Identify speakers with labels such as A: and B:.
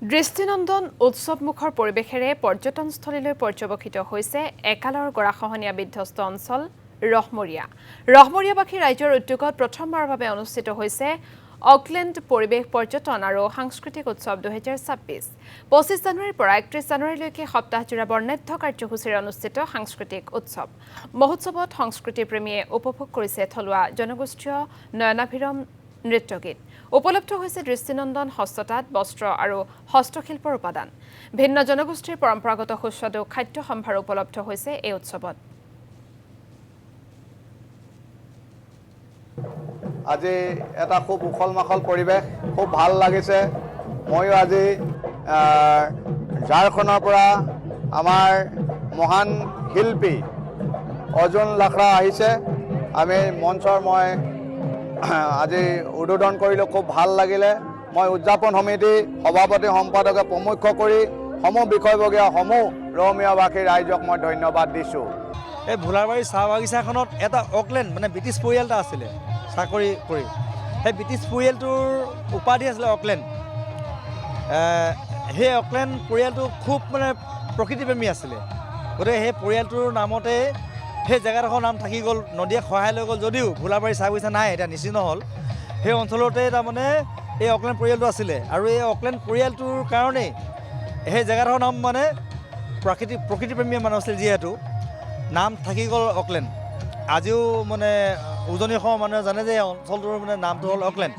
A: দৃষ্টিনন্দন উৎসৱমুখৰ পৰিৱেশেৰে পৰ্যটনস্থলীলৈ পৰ্যবেক্ষিত হৈছে একালৰ গৰাখহনীয়া বিধ্বস্ত অঞ্চল ৰহমৰীয়া। ৰহমৰীয়াবাসী ৰাইজৰ উদ্যোগত প্ৰথমবাৰৰ বাবে অনুষ্ঠিত হৈছে অকলেণ্ড পৰিৱেশ পৰ্যটন আৰু সাংস্কৃতিক উৎসৱ 2026। 25 জানুৱাৰীৰ পৰা 31 জানুৱাৰীলৈকে সপ্তাহজোৰা বৰ্ণাঢ্য কাৰ্যসূচীৰে অনুষ্ঠিত সাংস্কৃতিক উৎসৱ। মহোৎসৱত সংস্কৃতিপ্ৰেমীয়ে উপভোগ কৰিছে থলুৱা জনগোষ্ঠীয় নয়নাভিৰম নৃত্যগীত। উপলব্ধ হৈছে দৃষ্টিনন্দন হস্ততাঁত, বস্ত্ৰ আৰু হস্তশিল্পৰ উপাদান। ভিন্ন জনগোষ্ঠীৰ পৰম্পৰাগত সুস্বাদু খাদ্য সম্ভাৰ উপলব্ধ হৈছে এই উৎসৱত।
B: আজি এটা খুব উখল মাখল পৰিৱেশ, খুব ভাল লাগিছে। ময়ো আজি ঝাৰখণ্ডৰ পৰা আমাৰ মহান শিল্পী অৰ্জুন লাখৰা আহিছে। আমি মঞ্চৰ মই আজি উদ্বোধন কৰিলোঁ, খুব ভাল লাগিলে। মই উদযাপন সমিতি সভাপতি সম্পাদকে প্ৰমুখ্য কৰি সমূহ বিষয়ববীয়াসমূহ ৰহমৰীয়াবাসী ৰাইজক মই ধন্যবাদ দিছোঁ।
C: এই ভোলাবাৰী চাহ বাগিচাখনত এটা অকলেণ্ড ব্ৰিটিছ পৰিয়াল এটা আছিলে চাকৰি কৰি। সেই ব্ৰিটিছ পৰিয়ালটোৰ উপাধি আছিলে অকলেণ্ড। সেই অকলেণ্ড পৰিয়ালটো খুব প্ৰকৃতিপ্ৰেমী আছিলে। গতিকে সেই পৰিয়ালটোৰ নামতে সেই জেগাডোখৰ নাম থাকি গ'ল। নদীয়ে সহায় লৈ গ'ল যদিও ভোলাবাৰী চাহ বাগিচা নাই, এতিয়া নিশ্চিন্ন হ'ল। সেই অঞ্চলতে এই অকলেণ্ড পৰিয়ালটো আছিলে আৰু এই অকলেণ্ড পৰিয়ালটোৰ কাৰণেই সেই জেগাডোখৰ নাম প্ৰকৃতিপ্ৰেমী মানুহ আছিল, যিহেতু নাম থাকি গ'ল অকলেণ্ড। আজিও উজনি অসমৰ মানুহে জানে যে এই অঞ্চলটোৰ নামটো হ'ল অকলেণ্ড।